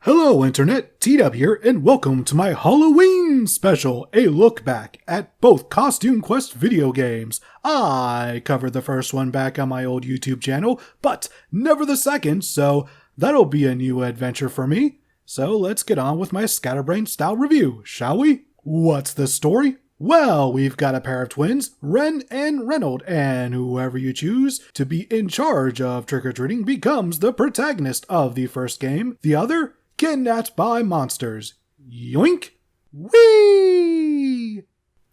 Hello Internet, TW here, and welcome to my Halloween special, a look back at both Costume Quest video games. I covered the first one back on my old YouTube channel, but never the second, so that'll be a new adventure for me. So let's get on with my scatterbrain style review, shall we? What's the story? Well, we've got a pair of twins, Ren and Reynold, and whoever you choose to be in charge of trick-or-treating becomes the protagonist of the first game. The other? Kidnapped by monsters. Yoink! Whee!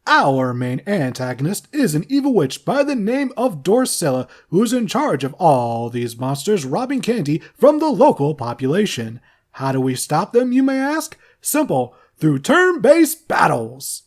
Our main antagonist is an evil witch by the name of Dorsilla, who's in charge of all these monsters robbing candy from the local population. How do we stop them, you may ask? Simple, through turn-based battles.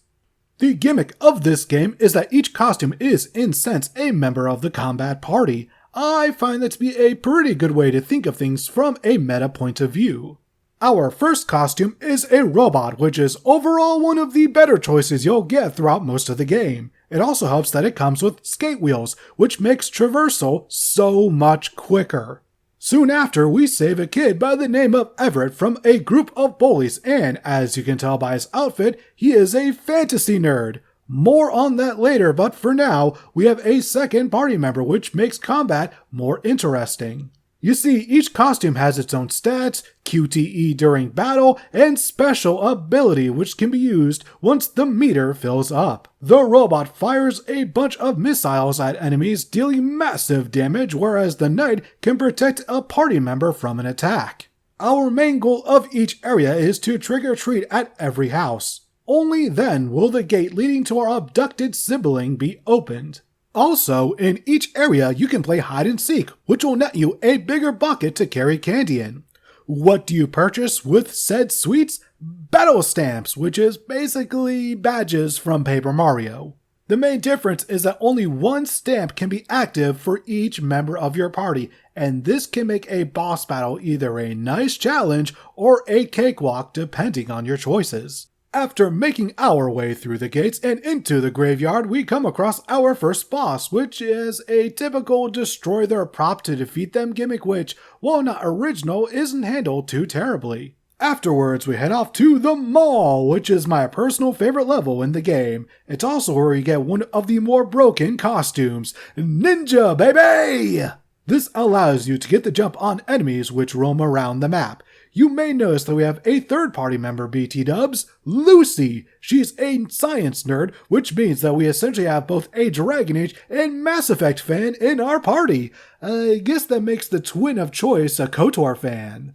The gimmick of this game is that each costume is, in sense, a member of the combat party. I find that to be a pretty good way to think of things from a meta point of view. Our first costume is a robot, which is overall one of the better choices you'll get throughout most of the game. It also helps that it comes with skate wheels, which makes traversal so much quicker. Soon after, we save a kid by the name of Everett from a group of bullies, and as you can tell by his outfit, he is a fantasy nerd. More on that later, but for now, we have a second party member, which makes combat more interesting. You see, each costume has its own stats, QTE during battle, and special ability which can be used once the meter fills up. The robot fires a bunch of missiles at enemies, dealing massive damage, whereas the knight can protect a party member from an attack. Our main goal of each area is to trick-or-treat at every house. Only then will the gate leading to our abducted sibling be opened. Also, in each area you can play hide and seek, which will net you a bigger bucket to carry candy in. What do you purchase with said sweets? Battle stamps, which is basically badges from Paper Mario. The main difference is that only one stamp can be active for each member of your party, and this can make a boss battle either a nice challenge or a cakewalk depending on your choices. After making our way through the gates and into the graveyard, we come across our first boss, which is a typical destroy their prop to defeat them gimmick which, while not original, isn't handled too terribly. Afterwards, we head off to the mall, which is my personal favorite level in the game. It's also where you get one of the more broken costumes, Ninja baby! This allows you to get the jump on enemies which roam around the map. You may notice that we have a third-party member, BT Dubs, Lucy. She's a science nerd, which means that we essentially have both a Dragon Age and Mass Effect fan in our party. I guess that makes the twin of choice a KOTOR fan.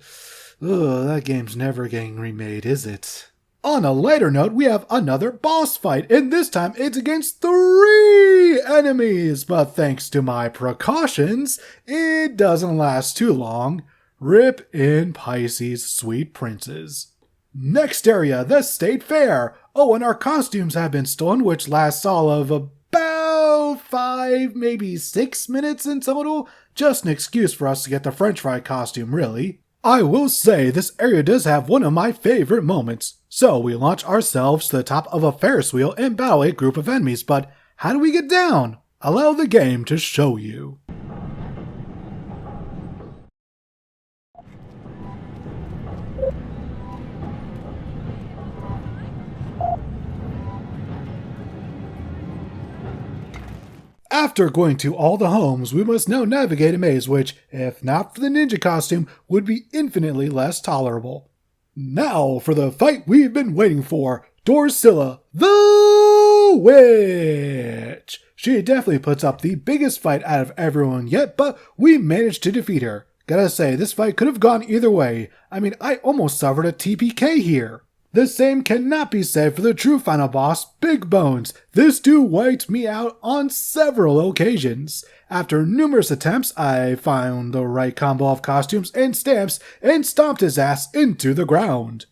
Ugh, that game's never getting remade, is it? On a lighter note, we have another boss fight, and this time it's against 3 enemies, but thanks to my precautions, it doesn't last too long. Rip in Pisces, sweet princes. Next area, the State Fair. Oh, and our costumes have been stolen, which lasts all of about 5, maybe 6 minutes in total. Just an excuse for us to get the French fry costume, really. I will say this area does have one of my favorite moments. So we launch ourselves to the top of a Ferris wheel and battle a group of enemies, but how do we get down? Allow the game to show you. After going to all the homes, we must now navigate a maze which, if not for the ninja costume, would be infinitely less tolerable. Now for the fight we've been waiting for, Dorsilla, the witch! She definitely puts up the biggest fight out of everyone yet, but we managed to defeat her. Gotta say, this fight could have gone either way. I mean, I almost suffered a TPK here. The same cannot be said for the true final boss, Big Bones. This dude wiped me out on several occasions. After numerous attempts, I found the right combo of costumes and stamps and stomped his ass into the ground.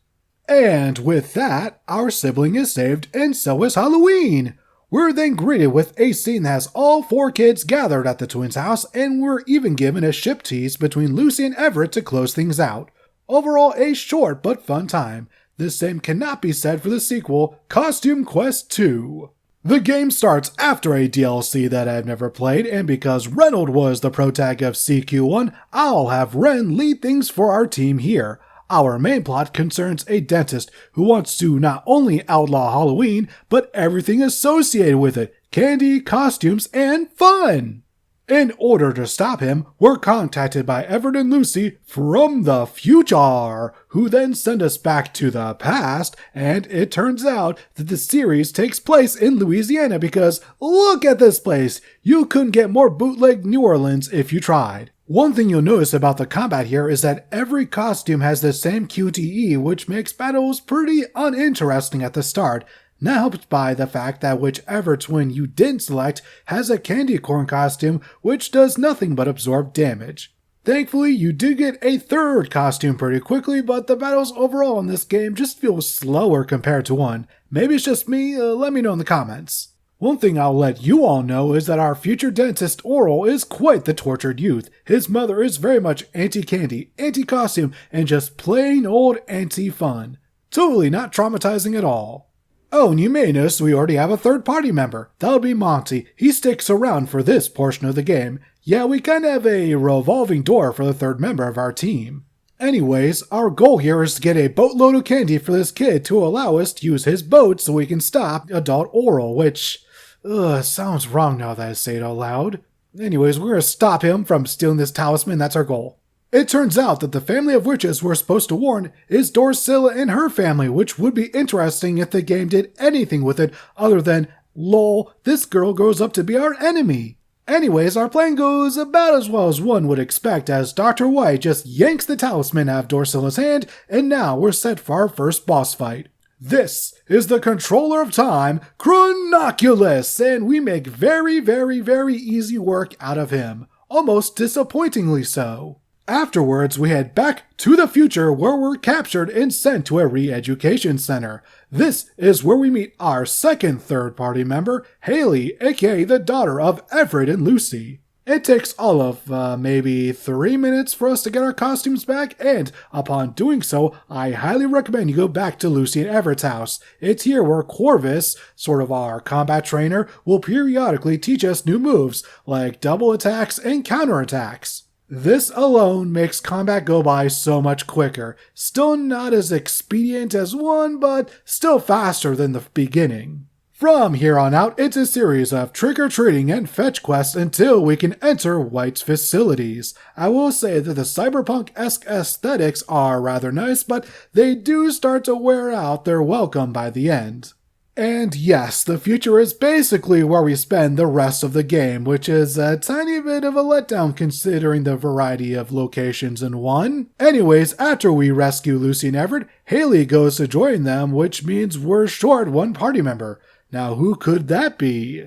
And with that, our sibling is saved and so is Halloween. We're then greeted with a scene that has all 4 kids gathered at the twins' house, and we're even given a ship tease between Lucy and Everett to close things out. Overall, a short but fun time. The same cannot be said for the sequel, Costume Quest 2. The game starts after a DLC that I've never played, and because Reynold was the protag of CQ1, I'll have Ren lead things for our team here. Our main plot concerns a dentist who wants to not only outlaw Halloween, but everything associated with it: candy, costumes, and fun! In order to stop him, we're contacted by Everett and Lucy from the future, who then send us back to the past, and it turns out that the series takes place in Louisiana because look at this place! You couldn't get more bootleg New Orleans if you tried. One thing you'll notice about the combat here is that every costume has the same QTE, which makes battles pretty uninteresting at the start, not helped by the fact that whichever twin you didn't select has a candy corn costume which does nothing but absorb damage. Thankfully, you do get a third costume pretty quickly, but the battles overall in this game just feel slower compared to 1. Maybe it's just me, let me know in the comments. One thing I'll let you all know is that our future dentist Oral is quite the tortured youth. His mother is very much anti-candy, anti-costume, and just plain old anti-fun. Totally not traumatizing at all. Oh, and you may notice we already have a third party member. That'll be Monty. He sticks around for this portion of the game. Yeah, we kind of have a revolving door for the third member of our team. Anyways, our goal here is to get a boatload of candy for this kid to allow us to use his boat so we can stop adult Oral, which sounds wrong now that I say it out loud. Anyways, we're going to stop him from stealing this talisman. That's our goal. It turns out that the family of witches we're supposed to warn is Dorsilla and her family, which would be interesting if the game did anything with it other than, lol, this girl grows up to be our enemy. Anyways, our plan goes about as well as one would expect, as Dr. White just yanks the talisman out of Dorsilla's hand, and now we're set for our first boss fight. This is the Controller of Time, Chronoculus, and we make very, very, very easy work out of him. Almost disappointingly so. Afterwards, we head back to the future where we're captured and sent to a re-education center. This is where we meet our second third-party member, Haley, aka the daughter of Everett and Lucy. It takes all of maybe 3 minutes for us to get our costumes back, and upon doing so, I highly recommend you go back to Lucy and Everett's house. It's here where Corvus, sort of our combat trainer, will periodically teach us new moves, like double attacks and counterattacks. This alone makes combat go by so much quicker. Still not as expedient as 1, but still faster than the beginning. From here on out, it's a series of trick-or-treating and fetch quests until we can enter White's facilities. I will say that the cyberpunk-esque aesthetics are rather nice, but they do start to wear out their welcome by the end. And yes, the future is basically where we spend the rest of the game, which is a tiny bit of a letdown considering the variety of locations in one. Anyways, after we rescue Lucy and Everett, Haley goes to join them, which means we're short one party member. Now who could that be?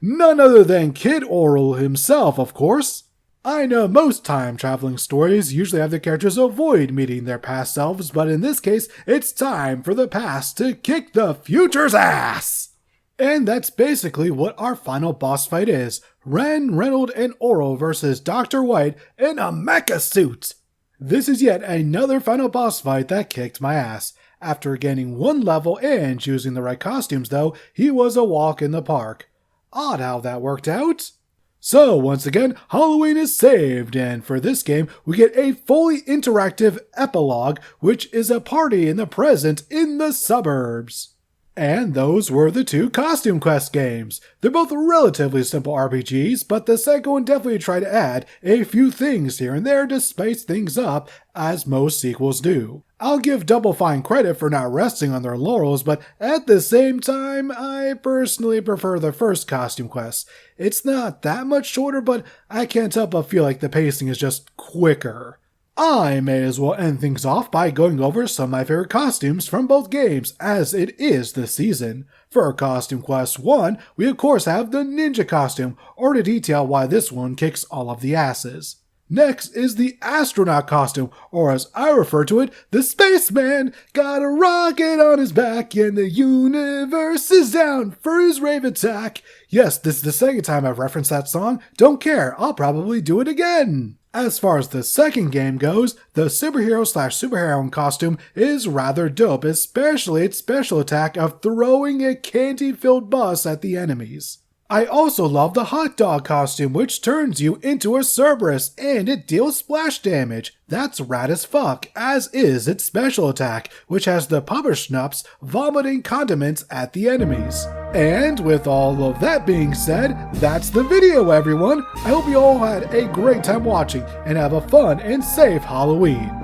None other than Kid Oral himself, of course. I know most time-traveling stories usually have the characters avoid meeting their past selves, but in this case, it's time for the past to kick the future's ass! And that's basically what our final boss fight is. Ren, Reynolds, and Oral versus Dr. White in a mecha suit! This is yet another final boss fight that kicked my ass. After gaining 1 level and choosing the right costumes though, he was a walk in the park. Odd how that worked out. So, once again, Halloween is saved, and for this game, we get a fully interactive epilogue, which is a party in the present in the suburbs. And those were the 2 Costume Quest games. They're both relatively simple RPGs, but the second one definitely tried to add a few things here and there to spice things up, as most sequels do. I'll give Double Fine credit for not resting on their laurels, but at the same time, I personally prefer the first Costume Quest. It's not that much shorter, but I can't help but feel like the pacing is just quicker. I may as well end things off by going over some of my favorite costumes from both games, as it is the season. For Costume Quest 1, we of course have the ninja costume, or to detail why this one kicks all of the asses. Next is the astronaut costume, or as I refer to it, the spaceman. Got a rocket on his back and the universe is down for his rave attack. Yes, this is the second time I've referenced that song. Don't care, I'll probably do it again. As far as the second game goes, the superhero/superheroine costume is rather dope, especially its special attack of throwing a candy-filled bus at the enemies. I also love the hot dog costume, which turns you into a Cerberus, and it deals splash damage. That's rad as fuck, as is its special attack, which has the Pupperschnaps vomiting condiments at the enemies. And with all of that being said, that's the video, everyone. I hope you all had a great time watching, and have a fun and safe Halloween.